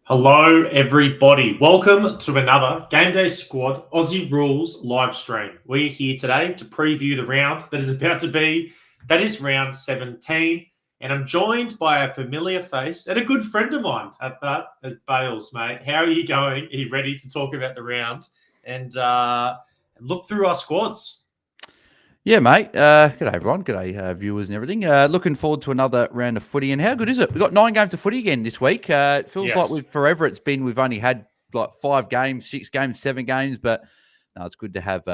Hello, everybody. Welcome to another GameDay Squad Aussie Rules live stream. We're here today to preview the round that is about to be. That is round 17. And I'm joined by a familiar face and a good friend of mine at Bales, mate. How are you going? Are you ready to talk about the round and look through our squads? Yeah, mate. G'day, everyone. G'day, viewers and everything. Looking forward to another round of footy. And how good is it? We've got 9 games of footy again this week. It feels like we've only had like 5 games, 6 games, 7 games. But no, it's good to have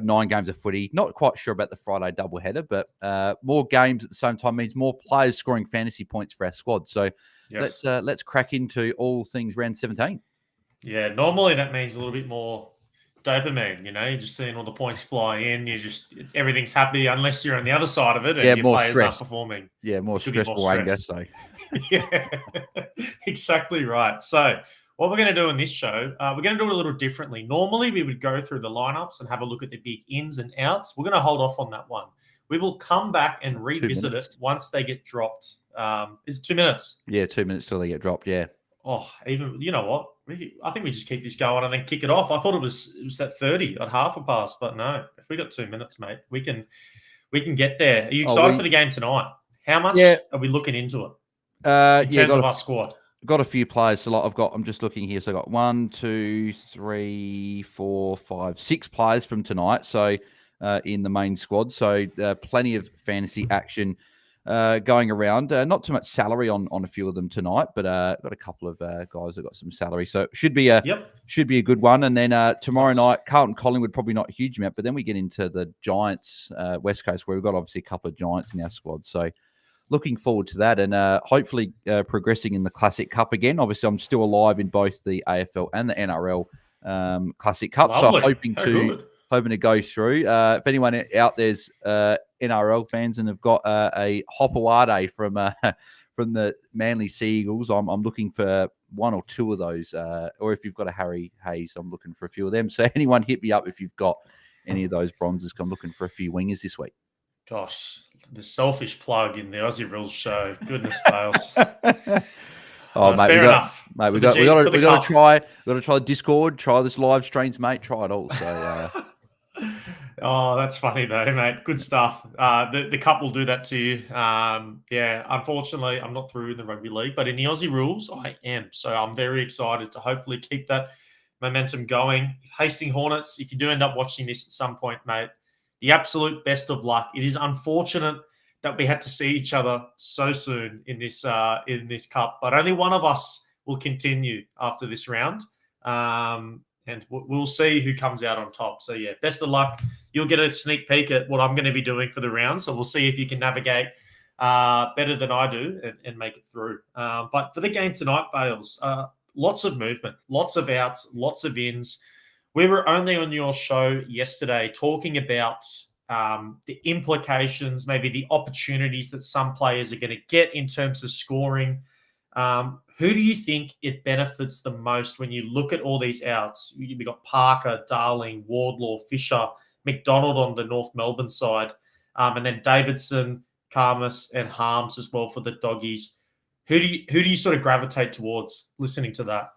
9 games of footy. Not quite sure about the Friday doubleheader, but more games at the same time means more players scoring fantasy points for our squad. So let's crack into all things round 17. Yeah, normally that means a little bit more dopamine, you're just seeing all the points fly in. Everything's happy unless you're on the other side of it and your players aren't performing. Yeah, more stressful anger. So yeah, exactly right. So what we're going to do in this show, we're going to do it a little differently. Normally we would go through the lineups and have a look at the big ins and outs. We're going to hold off on that one. We will come back and revisit it once they get dropped. Is it 2 minutes? Yeah, 2 minutes till they get dropped. Yeah. Oh, even you know what? I think we just keep this going and then kick it off. I thought it was at 30 at half a pass, but no. If we got 2 minutes, mate, we can get there. Are you excited for the game tonight? How much are we looking into it? In terms of our squad. Got a few players. So I'm just looking here. So I got 1, 2, 3, 4, 5, 6 players from tonight. So in the main squad. So plenty of fantasy action going around. Not too much salary on a few of them tonight, but got a couple of guys that got some salary. So it should be a good one. And then tomorrow night, Carlton Collingwood, probably not a huge amount, but then we get into the Giants West Coast, where we've got obviously a couple of Giants in our squad. So looking forward to that, and hopefully progressing in the Classic Cup again. Obviously, I'm still alive in both the AFL and the NRL Classic Cup. Lovely. So hoping to go through. If anyone out there's NRL fans and have got a Hopawade from the Manly Sea Eagles, I'm looking for 1 or 2 of those. Or if you've got a Harry Hayes, I'm looking for a few of them. So anyone hit me up if you've got any of those bronzes. I'm looking for a few wingers this week. Gosh, the selfish plug in the Aussie Rules show. Goodness, Bales. Oh, mate, fair enough. Mate, we got to try Discord, try this live streams, mate. Try it all. So. Oh, that's funny though, mate. Good stuff. The cup will do that to you. Unfortunately, I'm not through in the rugby league, but in the Aussie Rules, I am. So I'm very excited to hopefully keep that momentum going. Hastings Hornets, if you do end up watching this at some point, mate, the absolute best of luck. It is unfortunate that we had to see each other so soon in this cup, but only one of us will continue after this round. And we'll see who comes out on top. So, yeah, best of luck. You'll get a sneak peek at what I'm going to be doing for the round. So we'll see if you can navigate better than I do and make it through. But for the game tonight, Bales, lots of movement, lots of outs, lots of ins. We were only on your show yesterday talking about the implications, maybe the opportunities that some players are going to get in terms of scoring. Who do you think it benefits the most when you look at all these outs? We've got Parker, Darling, Wardlaw, Fisher, McDonald on the North Melbourne side, and then Davidson, Karmas, and Harms as well for the Doggies. Who do you sort of gravitate towards listening to that?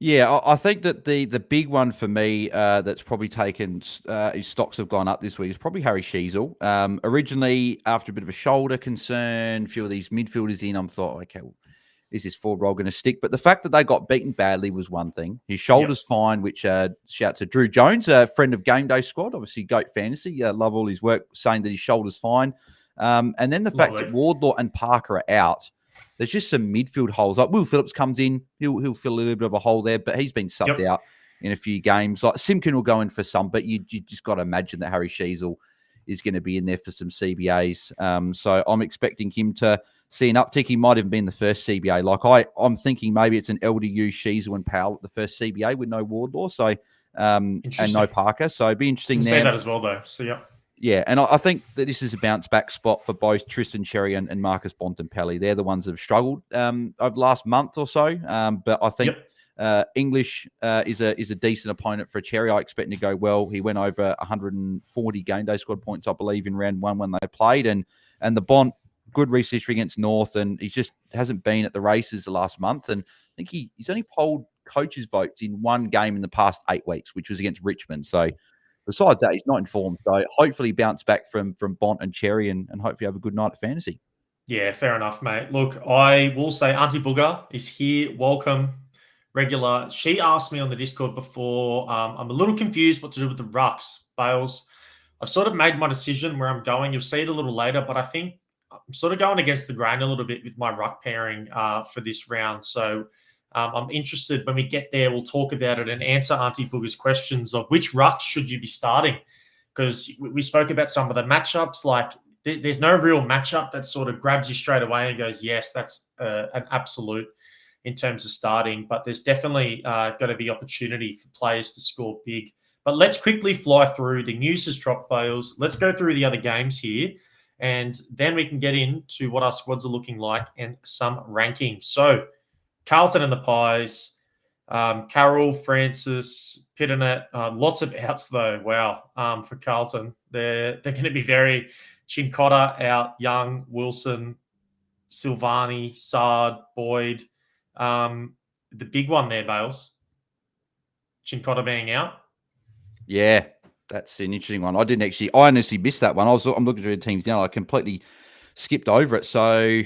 Yeah, I think that the big one for me that's probably taken his stocks have gone up this week is probably Harry Sheezel. Originally, after a bit of a shoulder concern, a few of these midfielders in, I'm thought, okay, well, is this forward role going to stick? But the fact that they got beaten badly was one thing. His shoulder's fine, which shout to Drew Jones, a friend of GameDay Squad, obviously GOAT Fantasy. Love all his work, saying that his shoulder's fine. And then the fact that Wardlaw and Parker are out, there's just some midfield holes. Like Will Phillips comes in, he'll fill a little bit of a hole there, but he's been subbed out in a few games. Like Simpkin will go in for some, but you just got to imagine that Harry Sheezel is going to be in there for some CBAs. So I'm expecting him to see an uptick. He might even be in the first CBA. Like I'm thinking maybe it's an LDU, Sheezel and Powell at the first CBA with no Wardlaw, so and no Parker. So it'd be interesting. You can say that as well, though. So yeah, and I think that this is a bounce-back spot for both Tristan Cherry and Marcus Bontempelli. They're the ones that have struggled over the last month or so. But I think English is a decent opponent for Cherry. I expect him to go well. He went over 140 GameDay Squad points, I believe, in round 1 when they played. And the Bont good race history against North, and he just hasn't been at the races the last month. And I think he's only polled coaches' votes in one game in the past 8 weeks, which was against Richmond. So besides that, he's not informed. So hopefully bounce back from Bont and Cherry, and hopefully have a good night at fantasy. Yeah, fair enough, mate. Look, I will say Auntie Booger is here. Welcome, regular. She asked me on the Discord before. I'm a little confused what to do with the rucks, Bales. I've sort of made my decision where I'm going. You'll see it a little later, but I think I'm sort of going against the grain a little bit with my ruck pairing for this round. So I'm interested when we get there. We'll talk about it and answer Auntie Booger's questions of which rucks should you be starting, because we spoke about some of the matchups. Like there's no real matchup that sort of grabs you straight away and goes, yes, that's an absolute in terms of starting. But there's definitely going to be opportunity for players to score big. But let's quickly fly through. The news has dropped, Bales. Let's go through the other games here, and then we can get into what our squads are looking like and some rankings. So Carlton and the Pies, Carroll, Francis, Pitternet, lots of outs though. Wow, for Carlton. They're going to be very Chincotta out, Young, Wilson, Silvani, Sard, Boyd. The big one there, Bales. Chincotta being out. Yeah, that's an interesting one. I honestly missed that one. I'm looking through the teams now. I completely skipped over it. So,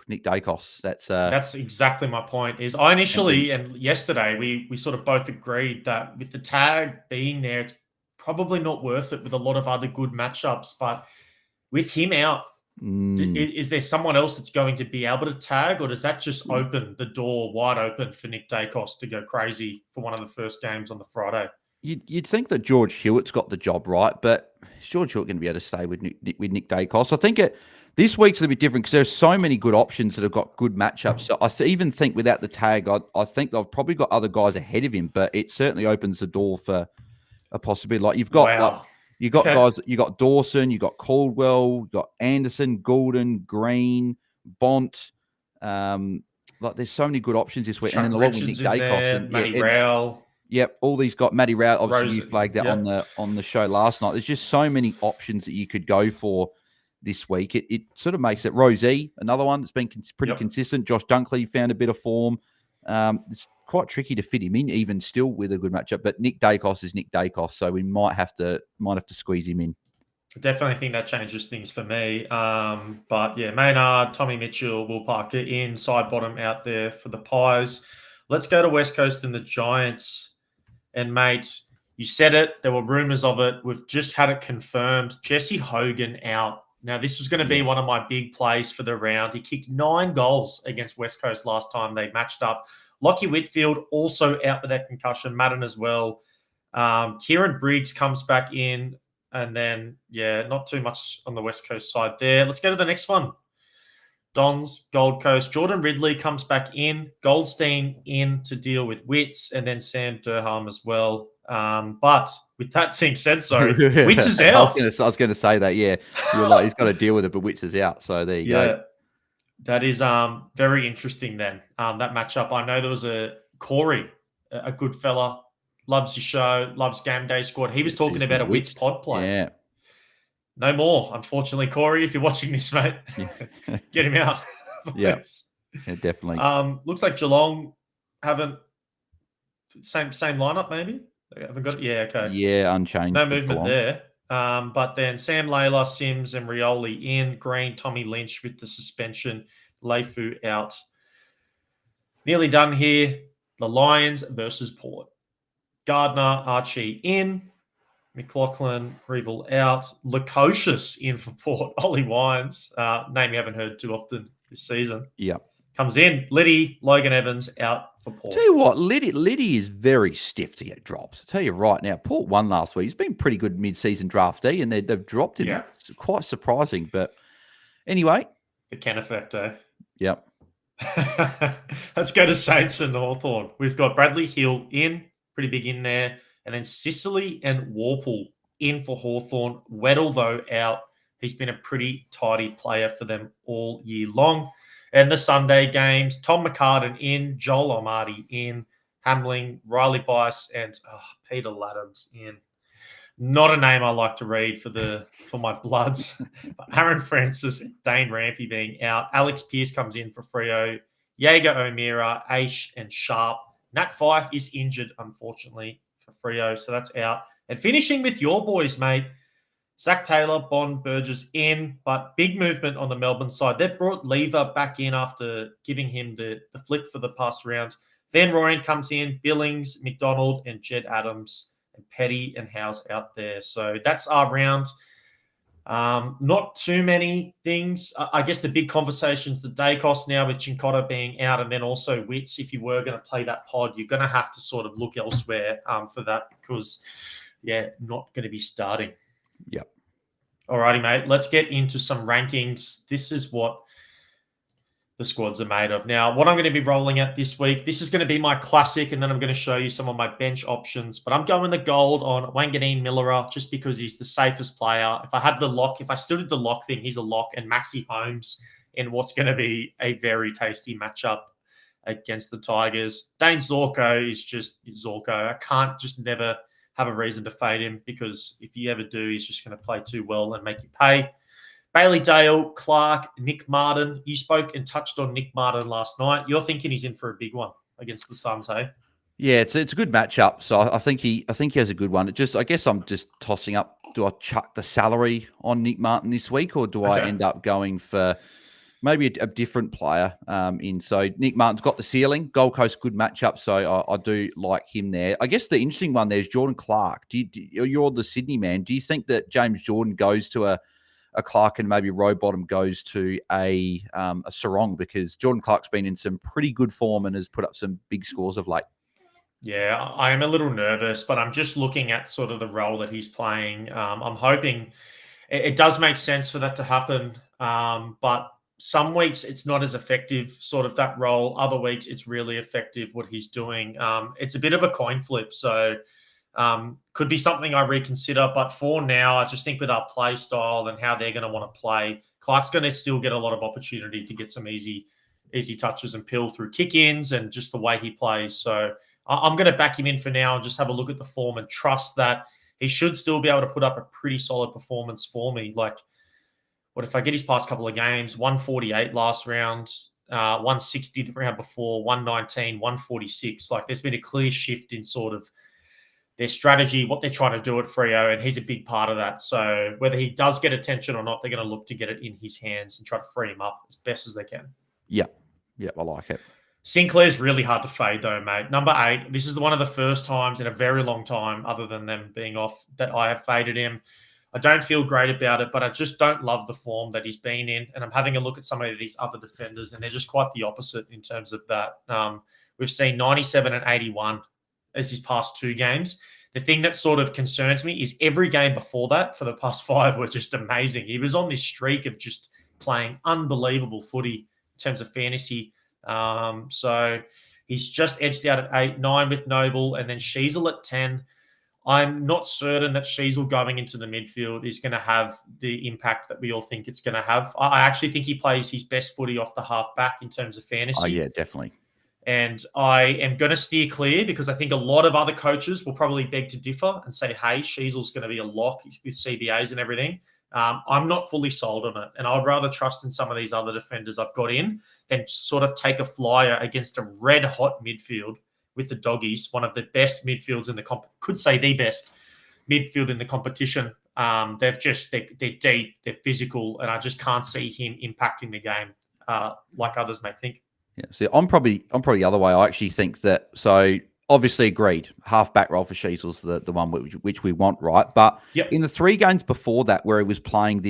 Nick Dacos. That's exactly my point. Is I initially and yesterday we sort of both agreed that with the tag being there, it's probably not worth it with a lot of other good matchups. But with him out, is there someone else that's going to be able to tag, or does that just open the door wide open for Nick Dacos to go crazy for one of the first games on the Friday? You'd think that George Hewitt's got the job right, but is George Hewitt going to be able to stay with Nick Dacos? I think this week's a bit different because there's so many good options that have got good matchups. So I even think without the tag, I think they've probably got other guys ahead of him, but it certainly opens the door for a possibility. Like you've got guys, you got Dawson, you got Caldwell, you got Anderson, Goulden, Green, Bont. Like there's so many good options this week, Chuck and then along with Nick Dacos and Matty Rowell. Yep, all these got Matty Rowell. Obviously, Rosen, you flagged that on the show last night. There's just so many options that you could go for this week. It sort of makes it Rosie, another one that's been pretty consistent. Josh Dunkley found a bit of form. It's quite tricky to fit him in, even still with a good matchup. But Nick Dacos is Nick Dacos, so we might have to squeeze him in. I definitely think that changes things for me. But yeah, Maynard, Tommy Mitchell, Will Parker in, side bottom out there for the Pies. Let's go to West Coast and the Giants. And mate, you said it. There were rumors of it. We've just had it confirmed. Jesse Hogan out. Now, this was going to be one of my big plays for the round. He kicked 9 goals against West Coast last time they matched up. Lockie Whitfield also out with that concussion. Madden as well. Kieran Briggs comes back in. And then, not too much on the West Coast side there. Let's go to the next one. Dons, Gold Coast. Jordan Ridley comes back in. Goldstein in to deal with Witts. And then Sam Durham as well. But with that being said, Witts is out. I was going to say that, yeah. You're like, he's got to deal with it, but Witts is out. So there you go. That is very interesting then, that matchup. I know there was a Corey, a good fella, loves your show, loves GameDay Squad. He was talking about a Witts pod play. Yeah. No more, unfortunately, Corey. If you're watching this, mate, get him out. Yeah, definitely. Looks like Geelong haven't same lineup. Maybe they haven't got it. Yeah, okay. Yeah, unchanged. No movement there. But then Sam Layla, Sims, and Rioli in. Green, Tommy Lynch with the suspension. Leifu out. Nearly done here. The Lions versus Port. Gardner, Archie in. McLaughlin, Revel out. Lukosius in for Port. Ollie Wines, name you haven't heard too often this season. Yeah. Comes in. Liddy, Logan Evans out for Port. Tell you what, Liddy is very stiff to get drops. I'll tell you right now, Port won last week. He's been pretty good mid-season draftee, and they've dropped him. Yeah. It's quite surprising. But anyway. The Ken effect, eh? Yep. Let's go to Saints and Hawthorn. We've got Bradley Hill in, pretty big in there. And then Sicily and Warple in for Hawthorn. Weddle, though, out. He's been a pretty tidy player for them all year long. And the Sunday games, Tom McCartan in, Joel Amati in, Hamling, Riley Bice, and Peter Laddams in. Not a name I like to read for my Bloods. Aaron Francis, Dane Rampy being out. Alex Pearce comes in for Freo. Jaeger O'Meara, Aish, and Sharp. Nat Fife is injured, unfortunately, for Freo, so that's out. And finishing with your boys, mate. Zach Taylor, Bond, Burgess in, but big movement on the Melbourne side. They've brought Lever back in after giving him the flick for the past round. Van Rooyen comes in, Billings, McDonald, and Jed Adams, and Petty and Howe's out there. So that's our round. Not too many things. I guess the big conversations, the day cost now with Chincotta being out, and then also Wits. If you were going to play that pod, you're going to have to sort of look elsewhere for that because, not going to be starting. Yep. Alrighty, mate. Let's get into some rankings. This is what the squads are made of. Now, what I'm going to be rolling at this week, this is going to be my classic, and then I'm going to show you some of my bench options. But I'm going the gold on Wanganeen Millera just because he's the safest player. If I still did the lock thing, he's a lock, and Maxi Holmes in what's going to be a very tasty matchup against the Tigers. Dane Zorko is just Zorko. I can't just never have a reason to fade him because if you ever do, he's just going to play too well and make you pay. Bailey Dale, Clark, Nick Martin. You spoke and touched on Nick Martin last night. You're thinking he's in for a big one against the Suns, hey? Yeah, it's a good matchup. So I think he has a good one. I guess I'm just tossing up. Do I chuck the salary on Nick Martin this week, or do I end up going for maybe a different player in? So Nick Martin's got the ceiling. Gold Coast, good matchup. So I do like him there. I guess the interesting one there is Jordan Clark. You're the Sydney man. Do you think that James Jordan goes to a Clark and maybe Rowbottom goes to a Sarong, because Jordan Clark's been in some pretty good form and has put up some big scores of late? Yeah, I am a little nervous, but I'm just looking at sort of the role that he's playing. I'm hoping it does make sense for that to happen, but some weeks it's not as effective, sort of that role. Other weeks it's really effective what he's doing. It's a bit of a coin flip, so could be something I reconsider. But for now, I just think with our play style and how they're going to want to play, Clark's going to still get a lot of opportunity to get some easy touches and pill through kick-ins and just the way he plays. So I'm going to back him in for now and just have a look at the form and trust that he should still be able to put up a pretty solid performance for me. Like, what if I get his past couple of games? 148 last round, 160 the round before, 119, 146. Like, there's been a clear shift in sort of their strategy, what they're trying to do at Freo, and he's a big part of that. So whether he does get attention or not, they're going to look to get it in his hands and try to free him up as best as they can. Yep, I like it. Sinclair's really hard to fade though, mate. Number 8, this is one of the first times in a very long time, other than them being off, that I have faded him. I don't feel great about it, but I just don't love the form that he's been in. And I'm having a look at some of these other defenders, and they're just quite the opposite in terms of that. We've seen 97 and 81 as his past 2 games. The thing that sort of concerns me is every game before that for the past 5 were just amazing. He was on this streak of just playing unbelievable footy in terms of fantasy. So he's just edged out at 8, 9 with Noble, and then Sheasel at 10. I'm not certain that Sheasel going into the midfield is going to have the impact that we all think it's going to have. I actually think he plays his best footy off the half back in terms of fantasy. Oh, yeah, definitely. And I am going to steer clear because I think a lot of other coaches will probably beg to differ and say, hey, Sheasel's going to be a lock with CBAs and everything. I'm not fully sold on it. And I'd rather trust in some of these other defenders I've got in than sort of take a flyer against a red-hot midfield with the Doggies, one of the best midfields in the could say the best midfield in the competition. They're deep, they're physical, and I just can't see him impacting the game like others may think. Yeah, so I'm probably the other way. I actually think that, so obviously agreed, half back role for Sheasel's the one which we want, right? But in the 3 games before that, where he was playing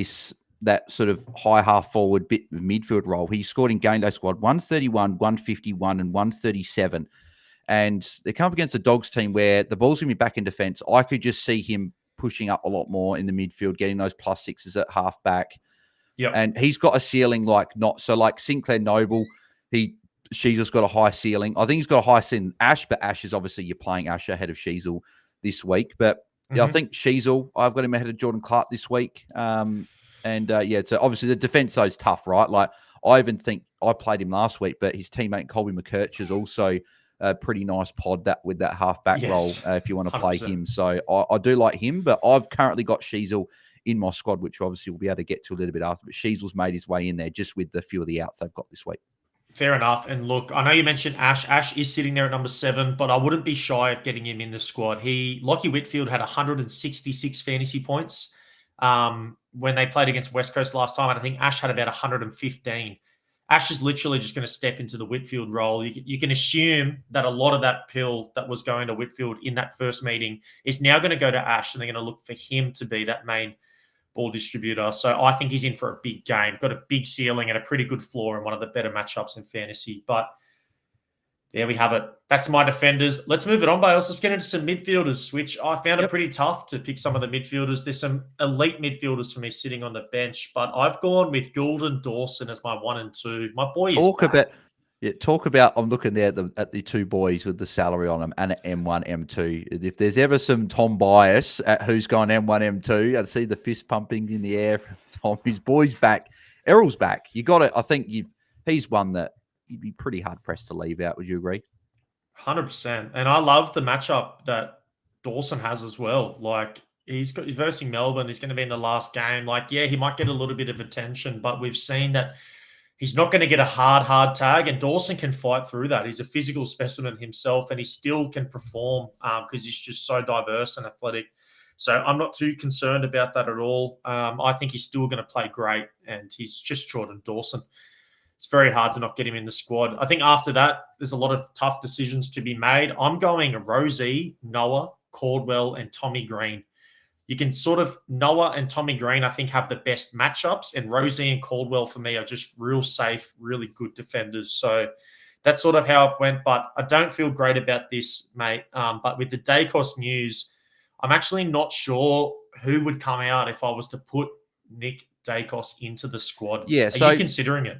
that sort of high half forward bit of midfield role, he scored in GameDay Squad 131, 151, and 137. And they come up against a Dogs team where the ball's going to be back in defence. I could just see him pushing up a lot more in the midfield, getting those +6s at half back. Yep. And he's got a ceiling like Sinclair Noble. Sheasel's got a high ceiling. I think he's got a high ceiling Ash, but Ash is obviously, you're playing Ash ahead of Sheasel this week. But yeah, I think Sheasel, I've got him ahead of Jordan Clark this week. So obviously the defense though is tough, right? Like, I even think I played him last week, but his teammate Colby McKirch has also a pretty nice pod that with that halfback role Yes, if you want to play 100%. him. So I do like him, but I've currently got Sheasel in my squad, which obviously we'll be able to get to a little bit after. But Sheasel's made his way in there just with the few of the outs they've got this week. Fair enough. And look, I know you mentioned Ash. Ash is sitting there at number 7, but I wouldn't be shy of getting him in the squad. Lockie Whitfield had 166 fantasy points when they played against West Coast last time, and I think Ash had about 115. Ash is literally just going to step into the Whitfield role. You can assume that a lot of that pill that was going to Whitfield in that first meeting is now going to go to Ash, and they're going to look for him to be that main ball distributor. So I think he's in for a big game. Got a big ceiling and a pretty good floor and one of the better matchups in fantasy. But there we have it. That's my defenders. Let's move it on, Bales. Let's get into some midfielders, which I found it pretty tough to pick some of the midfielders. There's some elite midfielders for me sitting on the bench, but I've gone with Goulden Dawson as my 1 and 2. My boy Talk about. I'm looking there at the two boys with the salary on them and at M1, M2. If there's ever some Tom bias at who's gone M1, M2, I'd see the fist pumping in the air from Tom. His boy's back. Errol's back. You got it. I think he's one that you'd be pretty hard pressed to leave out. Would you agree? 100%. And I love the matchup that Dawson has as well. Like, he's versing Melbourne. He's going to be in the last game. Like, yeah, he might get a little bit of attention, but we've seen that he's not going to get a hard tag, and Dawson can fight through that. He's a physical specimen himself, and he still can perform because he's just so diverse and athletic. So I'm not too concerned about that at all. I think he's still going to play great, and he's just Jordan Dawson. It's very hard to not get him in the squad. I think after that, there's a lot of tough decisions to be made. I'm going Rosie, Noah, Caldwell, and Tommy Green. You can sort of, Noah and Tommy Green, I think, have the best matchups, and Rosie and Caldwell for me are just real safe, really good defenders. So that's sort of how it went, but I don't feel great about this, mate. But with the Dacos news, I'm actually not sure who would come out if I was to put Nick Dacos into the squad. Yeah, Are you considering it?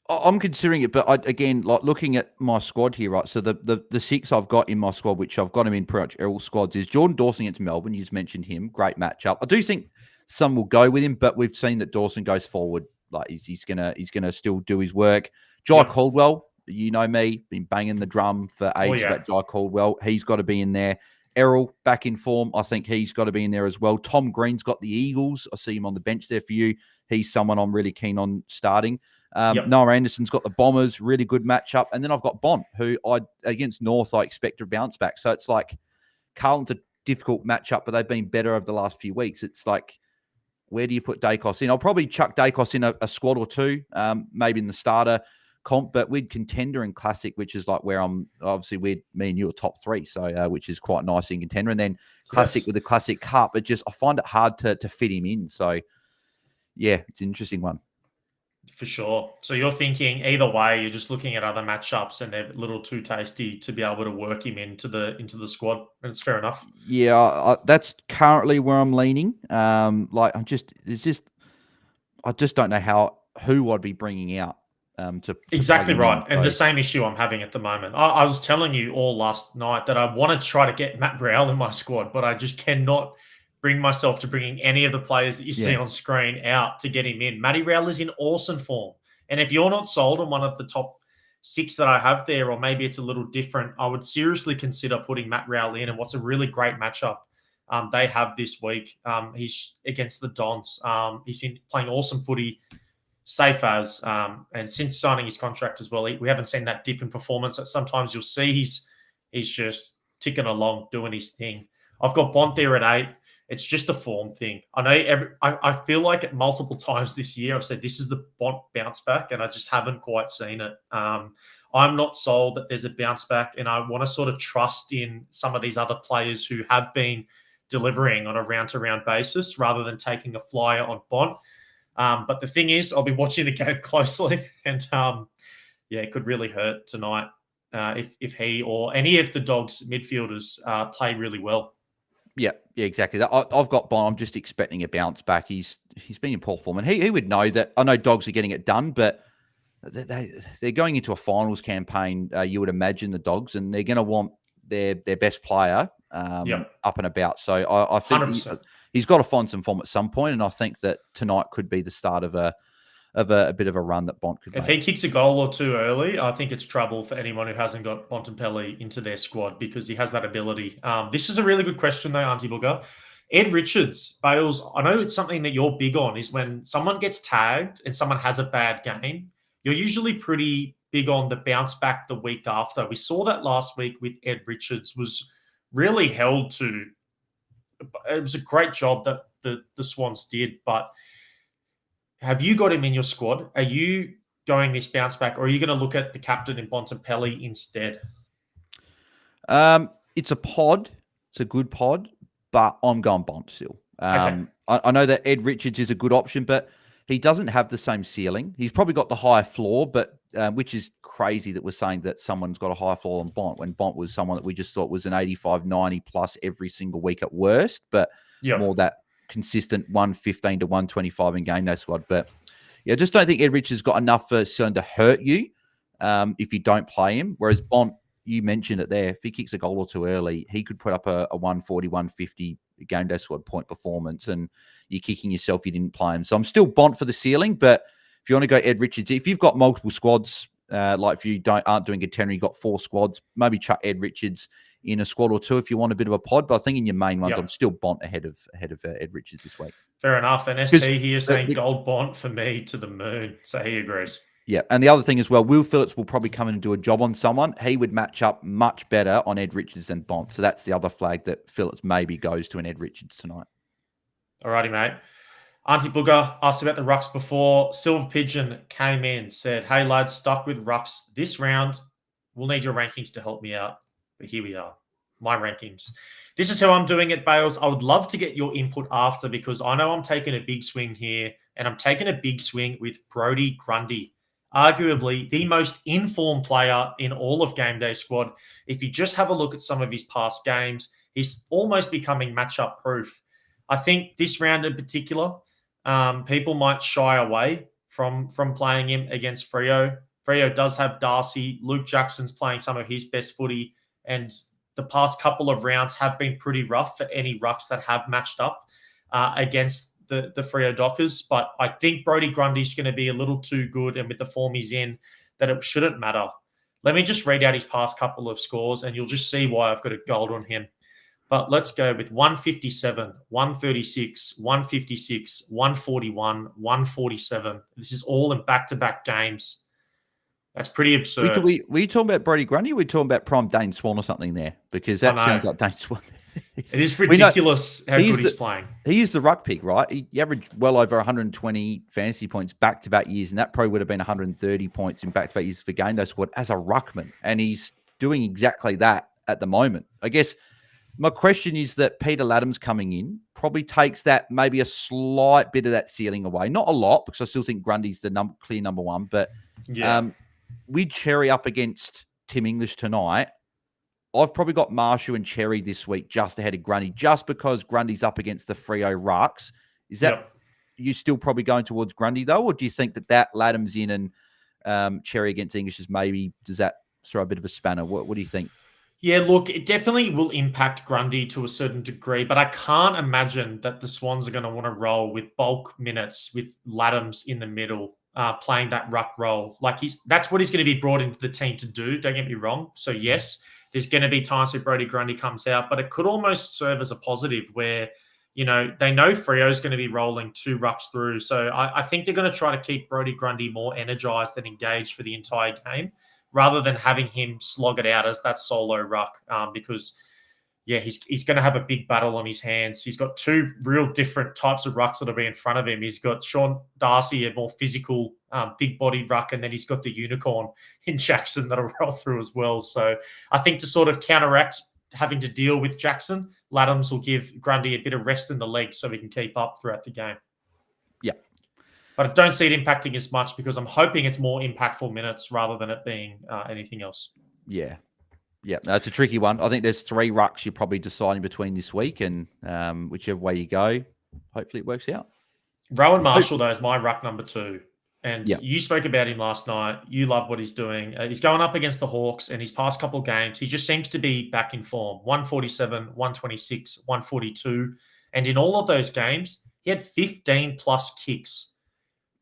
I'm considering it, but again, like looking at my squad here, right? So the 6 I've got in my squad, which I've got him in pretty much all squads, is Jordan Dawson against Melbourne. You just mentioned him, great matchup. I do think some will go with him, but we've seen that Dawson goes forward, like he's gonna still do his work. Jai Caldwell, you know me, been banging the drum for ages about Jai Caldwell. He's got to be in there. Errol back in form. I think he's got to be in there as well. Tom Green's got the Eagles. I see him on the bench there for you. He's someone I'm really keen on starting. Noah Anderson's got the Bombers, really good matchup. And then I've got Bont, who against North, I expect to bounce back. So it's like Carlton's a difficult matchup, but they've been better over the last few weeks. It's like, where do you put Dacos in? I'll probably chuck Dacos in a squad or two, maybe in the starter comp, but with Contender and Classic, which is like where I'm obviously me and you are top 3, so which is quite nice in Contender, and then Classic with the Classic Cup. It just, I find it hard to fit him in. So yeah, it's an interesting one. For sure. So you're thinking either way, you're just looking at other matchups and they're a little too tasty to be able to work him into the squad, and it's fair enough. Yeah, that's currently where I'm leaning. I just don't know who I'd be bringing out. To exactly right. And the same issue I'm having at the moment. I was telling you all last night that I want to try to get Matt Rowell in my squad, but I just cannot bring myself to bringing any of the players that you see on screen out to get him in. Matty Rowell is in awesome form. And if you're not sold on one of the top 6 that I have there, or maybe it's a little different, I would seriously consider putting Matt Rowell in. And what's a really great matchup they have this week. He's against the Dons. He's been playing awesome footy, safe as, and since signing his contract as well, we haven't seen that dip in performance that sometimes you'll see. He's just ticking along, doing his thing. I've got Bont there at 8. It's just a form thing. I know I feel like it multiple times this year I've said this is the Bont bounce back, and I just haven't quite seen it. I'm not sold that there's a bounce back, and I want to sort of trust in some of these other players who have been delivering on a round-to-round basis rather than taking a flyer on Bont. But the thing is, I'll be watching the game closely, and it could really hurt tonight if he or any of the Dogs midfielders play really well. Yeah, exactly. I've got Bont. I'm just expecting a bounce back. He's been in poor form, and he would know that. I know Dogs are getting it done, but they're going into a finals campaign. You would imagine the Dogs, and they're going to want their best player up and about. So I think he's got to find some form at some point, and I think that tonight could be the start of a of a bit of a run that Bont could If make. he kicks a goal or two early, I think it's trouble for anyone who hasn't got Bontempelli into their squad because he has that ability. This is a really good question, though, Auntie Booger. Ed Richards, Bales, I know it's something that you're big on, is when someone gets tagged and someone has a bad game, you're usually pretty big on the bounce back the week after. We saw that last week with Ed Richards, was really held to. It was a great job that the Swans did, but have you got him in your squad? Are you going this bounce back, or are you going to look at the captain in Bontempelli instead? It's a pod. It's a good pod, but I'm going Bont still. Okay. I know that Ed Richards is a good option, but he doesn't have the same ceiling. He's probably got the higher floor, but which is crazy that we're saying that someone's got a higher floor on Bont when Bont was someone that we just thought was an 85, 90 plus every single week at worst, but more that consistent 115 to 125 in GameDay Squad. But yeah, I just don't think Ed Richards got enough for someone to hurt you if you don't play him. Whereas Bont, you mentioned it there, if he kicks a goal or two early, he could put up a 140, 150 GameDay Squad point performance, and you're kicking yourself you didn't play him. So I'm still Bont for the ceiling, but if you want to go Ed Richards, if you've got multiple squads, like if you aren't doing a 10, you've got 4 squads, maybe chuck Ed Richards in a squad or two if you want a bit of a pod. But I think in your main ones, I'm still Bont ahead of Ed Richards this week. Fair enough. And ST here saying gold Bont for me to the moon. So he agrees. Yeah, and the other thing as well, Will Phillips will probably come in and do a job on someone. He would match up much better on Ed Richards than Bont. So that's the other flag that Phillips maybe goes to an Ed Richards tonight. Alrighty, mate. Auntie Booger asked about the rucks before. Silver Pigeon came in, said, "Hey, lads, stuck with rucks this round. We'll need your rankings to help me out." But here we are. My rankings. This is how I'm doing it, Bales. I would love to get your input after because I know I'm taking a big swing here, and I'm taking a big swing with Brodie Grundy. Arguably the most informed player in all of GameDay Squad. If you just have a look at some of his past games, he's almost becoming matchup proof. I think this round in particular, people might shy away from playing him against Freo. Freo does have Darcy. Luke Jackson's playing some of his best footy, and the past couple of rounds have been pretty rough for any rucks that have matched up against the Freo Dockers. But I think Brodie Grundy's going to be a little too good, and with the form he's in, that it shouldn't matter. Let me just read out his past couple of scores, and you'll just see why I've got a gold on him. But let's go with 157, 136, 156, 141, 147. This is all in back-to-back games. That's pretty absurd. Were you talking about Brodie Grundy, or were you talking about prime Dane Swan or something there? Because that sounds like Dane Swan. It is ridiculous how good he's playing. He is the ruck pick, right? He averaged well over 120 fantasy points back-to-back years, and that probably would have been 130 points in back-to-back years for GameDay Squad as a ruckman. And he's doing exactly that at the moment. I guess my question is that Peter Laddam's coming in probably takes that maybe a slight bit of that ceiling away. Not a lot, because I still think Grundy's the clear number one. But with Cherry up against Tim English tonight, I've probably got Marshall and Cherry this week just ahead of Grundy, just because Grundy's up against the Freo rucks. Is that you still probably going towards Grundy, though? Or do you think that Laddam's in and Cherry against English is maybe, does that throw a bit of a spanner? What do you think? Yeah, look, it definitely will impact Grundy to a certain degree, but I can't imagine that the Swans are going to want to roll with bulk minutes with Laddams in the middle, playing that ruck role. Like that's what he's going to be brought into the team to do. Don't get me wrong. So yes, there's going to be times where Brodie Grundy comes out, but it could almost serve as a positive where, they know Freo's going to be rolling 2 rucks through. So I think they're going to try to keep Brodie Grundy more energized and engaged for the entire game, rather than having him slog it out as that solo ruck, because, he's going to have a big battle on his hands. He's got 2 real different types of rucks that'll be in front of him. He's got Sean Darcy, a more physical, big-bodied ruck, and then he's got the unicorn in Jackson that'll roll through as well. So I think to sort of counteract having to deal with Jackson, Laddams will give Grundy a bit of rest in the legs so he can keep up throughout the game. Yeah. But I don't see it impacting as much because I'm hoping it's more impactful minutes rather than it being anything else. Yeah. Yeah, that's a tricky one. I think there's 3 rucks you're probably deciding between this week, and whichever way you go, hopefully it works out. Rowan Marshall, though, is my ruck number 2. And you spoke about him last night. You love what he's doing. He's going up against the Hawks, and his past couple of games, he just seems to be back in form. 147, 126, 142. And in all of those games, he had 15-plus kicks.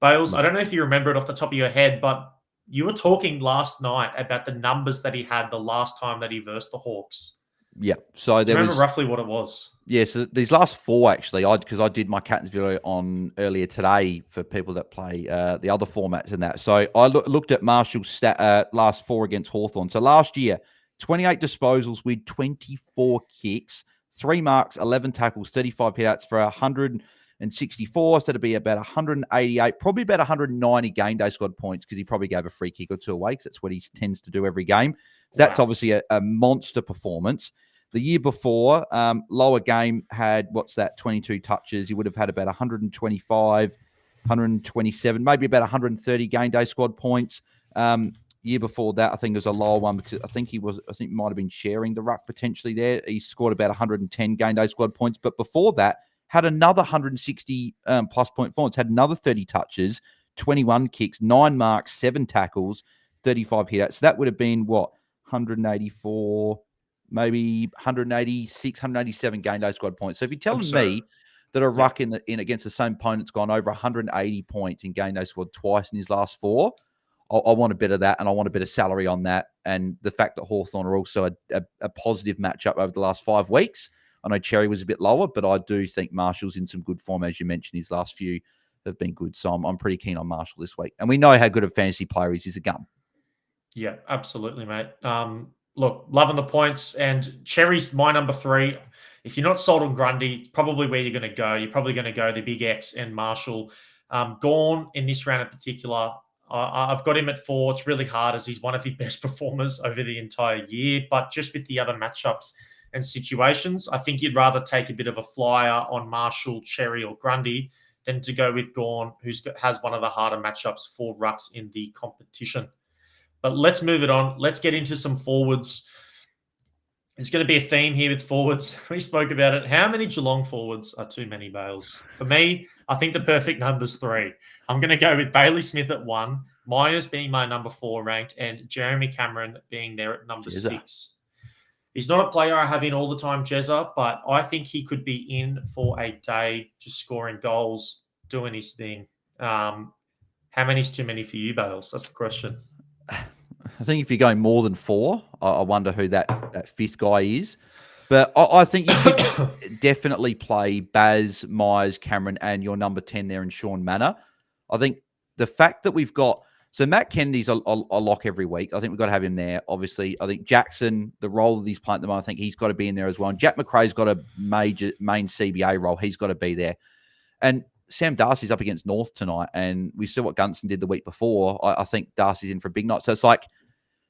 Bales, I don't know if you remember it off the top of your head, but you were talking last night about the numbers that he had the last time that he versed the Hawks. Yeah. So Do you there remember was roughly what it was? Yeah, so these last four actually, because I did my captain's video on earlier today for people that play the other formats and that. So I looked at Marshall's last four against Hawthorn. So last year, 28 disposals with 24 kicks, 3 marks, 11 tackles, 35 hitouts for 164. So that'd be about 188, probably about 190 game day squad points because he probably gave a free kick or two away because that's what he tends to do every game. So that's obviously a monster performance. The year before, lower game had, 22 touches. He would have had about 125, 127, maybe about 130 game day squad points. Year before that, I think it was a lower one because I think he might have been sharing the ruck potentially there. He scored about 110 game day squad points. But before that, had another 160 plus point performance, had another 30 touches, 21 kicks, 9 marks, 7 tackles, 35 hitouts. So that would have been 184, maybe 186, 187 game day squad points. So if you're telling me that a ruck in against the same opponent's gone over 180 points in game day squad twice in his last four, I want a bit of that, and I want a bit of salary on that. And the fact that Hawthorn are also a positive matchup over the last 5 weeks. I know Cherry was a bit lower, but I do think Marshall's in some good form. As you mentioned, his last few have been good. So I'm pretty keen on Marshall this week. And we know how good a fantasy player he is. He's a gun. Yeah, absolutely, mate. Look, loving the points, and Cherry's my number 3. If you're not sold on Grundy, probably where you're going to go. You're probably going to go the Big X and Marshall. Gawn in this round in particular, I've got him at 4. It's really hard as he's one of the best performers over the entire year. But just with the other matchups and situations, I think you'd rather take a bit of a flyer on Marshall, Cherry, or Grundy than to go with Gawn, who has one of the harder matchups for rucks in the competition. But let's move it on. Let's get into some forwards. There's going to be a theme here with forwards. We spoke about it. How many Geelong forwards are too many, Bales? For me, I think the perfect number's 3. I'm going to go with Bailey Smith at 1, Myers being my number 4 ranked, and Jeremy Cameron being there at number 6. He's not a player I have in all the time, Jezza, but I think he could be in for a day, just scoring goals, doing his thing. How many's too many for you, Bales? That's the question. I think if you're going more than 4, I wonder who that 5th guy is. But I think you could definitely play Baz, Myers, Cameron, and your number 10 there in Sean Manor. I think the fact that we've got... So Matt Kennedy's a lock every week. I think we've got to have him there, obviously. I think Jackson, the role that he's playing at the moment, I think he's got to be in there as well. And Jack McRae's got a main CBA role. He's got to be there. And Sam Darcy's up against North tonight, and we saw what Gunston did the week before. I think Darcy's in for a big night. So it's like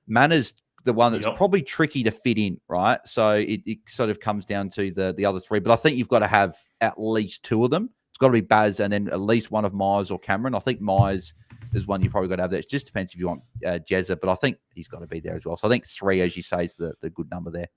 Manor's the one that's probably tricky to fit in, right? So it sort of comes down to the other 3. But I think you've got to have at least 2 of them. It's got to be Baz and then at least one of Myers or Cameron. I think Myers is one you probably got to have there. It just depends if you want Jezza, but I think he's got to be there as well. So I think 3, as you say, is the good number there.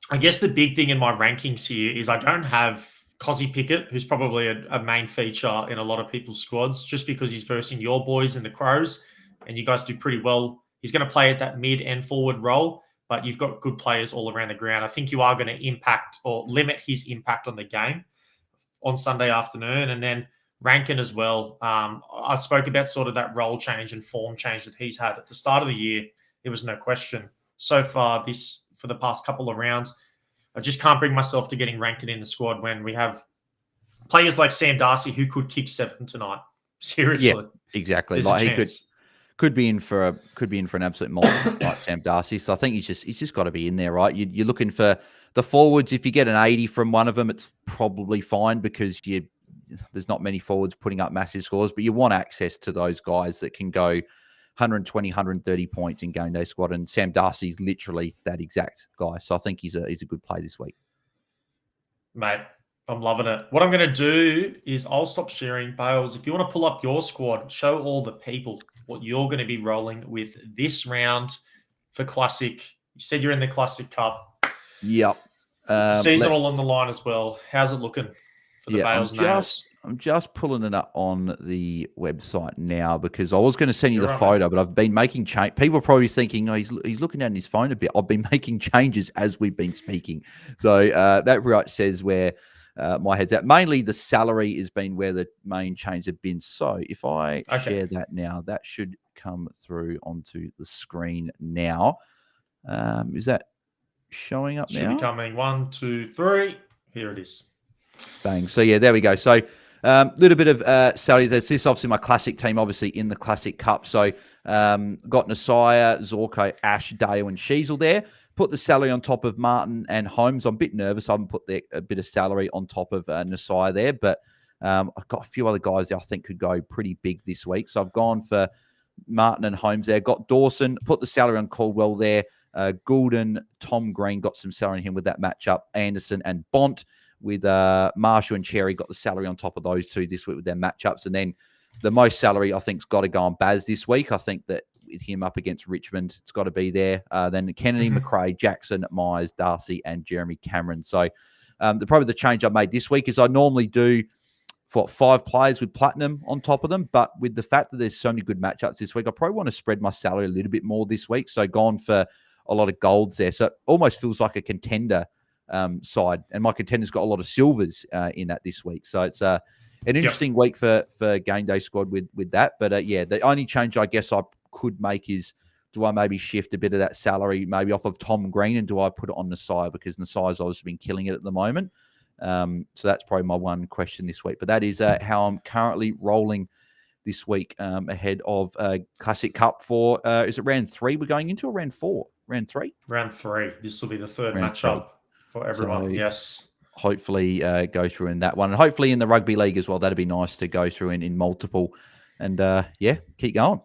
I guess the big thing in my rankings here is I don't have Cozzy Pickett, who's probably a main feature in a lot of people's squads, just because he's versing your boys in the Crows, and you guys do pretty well. He's going to play at that mid and forward role, but you've got good players all around the ground. I think you are going to impact or limit his impact on the game on Sunday afternoon. And then Rankin as well. I spoke about sort of that role change and form change that he's had at the start of the year. It was no question. So far, for the past couple of rounds, I just can't bring myself to getting Rankin in the squad when we have players like Sam Darcy who could kick 7 tonight. Seriously, yeah, exactly. Like he could be in for an absolute monster like Sam Darcy. So I think he's just got to be in there, right? You're looking for the forwards. If you get an 80 from one of them, it's probably fine because there's not many forwards putting up massive scores, but you want access to those guys that can go 120, 130 points in game day squad. And Sam Darcy's literally that exact guy. So I think he's a good play this week. Mate, I'm loving it. What I'm going to do is I'll stop sharing, Bales. If you want to pull up your squad, show all the people what you're going to be rolling with this round for Classic. You said you're in the Classic Cup. Yep. Season all on the line as well. How's it looking for the Bales Nails? I'm just pulling it up on the website now because I was going to send you the photo, but I've been making change. People are probably thinking, oh, he's looking down his phone a bit. I've been making changes as we've been speaking. So that right says where my head's at. Mainly the salary has been where the main change have been. So if I Okay. share that now, that should come through onto the screen now. Is that showing up Should now? be coming. 1, 2, 3. Here it is. Bang. So yeah, there we go. So little bit of salary. This is obviously my classic team, obviously in the Classic Cup. So got Nasaya, Zorko, Ash, Dale, and Sheasel there. Put the salary on top of Martin and Holmes. I'm a bit nervous. I haven't put a bit of salary on top of Nasaya there, but I've got a few other guys that I think could go pretty big this week. So I've gone for Martin and Holmes there. Got Dawson, put the salary on Caldwell there. Goulden, Tom Green got some salary on him with that matchup. Anderson and Bont with Marshall and Cherry got the salary on top of those two this week with their matchups. And then the most salary I think's got to go on Baz this week. I think that with him up against Richmond, it's got to be there. Then Kennedy, McRae, Jackson, Myers, Darcy, and Jeremy Cameron. So probably the change I made this week is I normally do for 5 players with platinum on top of them. But with the fact that there's so many good matchups this week, I probably want to spread my salary a little bit more this week. So gone for a lot of golds there. So it almost feels like a contender side. And my contender's got a lot of silvers in that this week. So it's an interesting week for GameDay Squad with that. But yeah, the only change I guess I could make is, do I maybe shift a bit of that salary maybe off of Tom Green, and do I put it on Nasai, because Nasai's obviously been killing it at the moment. So that's probably my one question this week. But that is how I'm currently rolling this week ahead of Classic Cup for, is it round 3 we're going into, or round 4? Round 3? Round 3. This will be the third Round matchup 3. for everyone. So yes. Hopefully go through in that one. And hopefully in the rugby league as well. That'd be nice to go through in multiple. And yeah, keep going.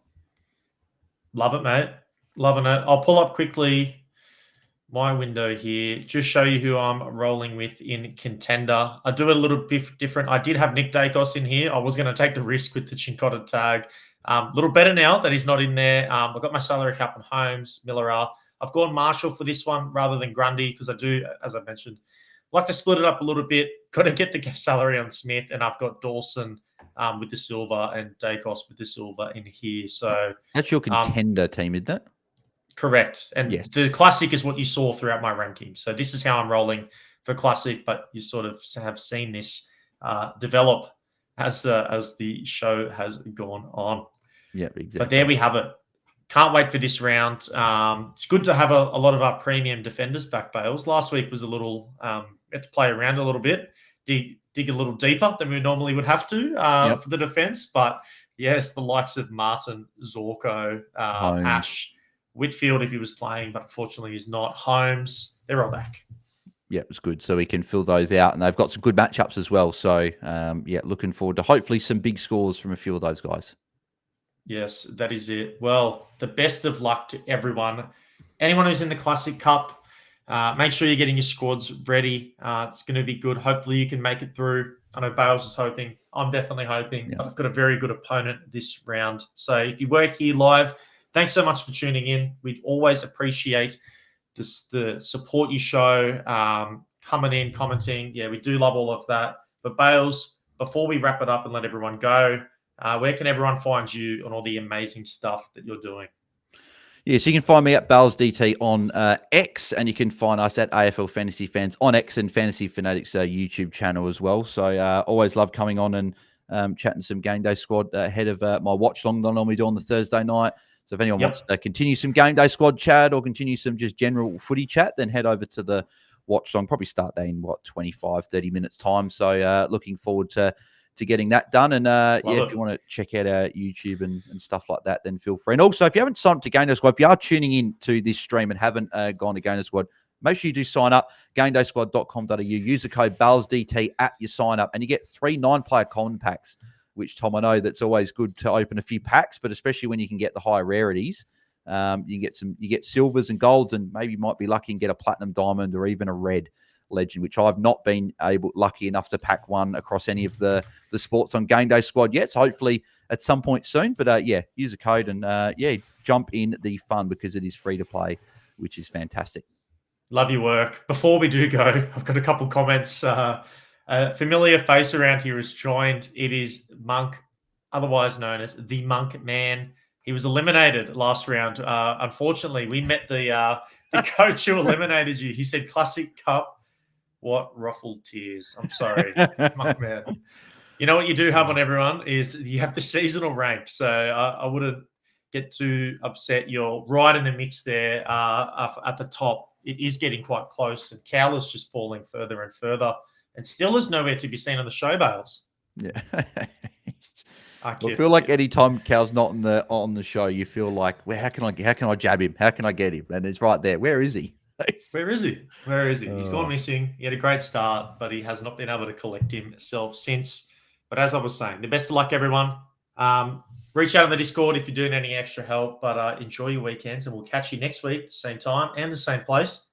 Love it, mate. Loving it. I'll pull up quickly my window here, just show you who I'm rolling with in contender. I do a little bit different. I did have Nick Dacos in here. I was going to take the risk with the Chincotta tag. A little better now that he's not in there. I've got my salary cap on Holmes, Miller. I've gone Marshall for this one rather than Grundy, because I do, as I mentioned, like to split it up a little bit. Got to get the salary on Smith, and I've got Dawson with the silver and Dacos with the silver in here. So that's your contender team, isn't it? Correct. And yes, the Classic is what you saw throughout my ranking. So this is how I'm rolling for Classic, but you sort of have seen this develop as the show has gone on. Yeah, exactly. But there we have it. Can't wait for this round. It's good to have a lot of our premium defenders back, Bales. Last week was a little, had to play around a little bit, dig a little deeper than we normally would have to for the defense. But yes, the likes of Martin, Zorko, Ash, Whitfield, if he was playing, but unfortunately he's not. Holmes, they're all back. Yeah, it was good. So we can fill those out, and they've got some good matchups as well. So yeah, looking forward to hopefully some big scores from a few of those guys. Yes, that is it. Well, the best of luck to everyone. Anyone who's in the Classic Cup, make sure you're getting your squads ready. It's going to be good. Hopefully you can make it through. I know Bales is hoping. I'm definitely hoping. But I've got a very good opponent this round. So if you work here live, thanks so much for tuning in. We'd always appreciate the support you show, coming in, commenting. Yeah, we do love all of that. But Bales, before we wrap it up and let everyone go, where can everyone find you on all the amazing stuff that you're doing? Yeah, so you can find me at Bales DT on X, and you can find us at AFL Fantasy Fans on X and Fantasy Fanatics YouTube channel as well. So always love coming on and chatting some GameDay Squad ahead of my watch long that I normally do on the Thursday night. So if anyone wants to continue some GameDay Squad chat or continue some just general footy chat, then head over to the watch long. Probably start there in 25, 30 minutes time. So looking forward to getting that done. And if you want to check out our YouTube and stuff like that, then feel free. And also, if you haven't signed up to GameDay Squad, if you are tuning in to this stream and haven't gone to GameDay Squad, make sure you do sign up, gamedaysquad.com.au. Use the code BALESDT at your sign up, and you get 3 9-player common packs, which, Tom, I know that's always good to open a few packs, but especially when you can get the higher rarities. You get silvers and golds, and maybe you might be lucky and get a platinum diamond or even a red legend, which I've not been lucky enough to pack one across any of the sports on GameDay Squad yet. So hopefully at some point soon. But yeah, use a code and jump in the fun, because it is free to play, which is fantastic. Love your work. Before we do go, I've got a couple comments. A familiar face around here has joined. It is Monk, otherwise known as the Monk Man. He was eliminated last round. Unfortunately, we met the coach who eliminated you. He said Classic Cup What ruffled tears. I'm sorry. My man. You know what you do have on everyone is you have the seasonal rank. So I wouldn't get too upset. You're right in the mix there at the top. It is getting quite close, and Cowler's just falling further and further, and still is nowhere to be seen on the show bales. Yeah. I feel like anytime Cal's not on the show, you feel like, well, how can I jab him? How can I get him? And it's right there. Where is he? Where is he? Where is he? He's gone missing. He had a great start, but he has not been able to collect himself since. But as I was saying, the best of luck, everyone. Reach out on the Discord if you're doing any extra help, but enjoy your weekends, and we'll catch you next week, same time and the same place.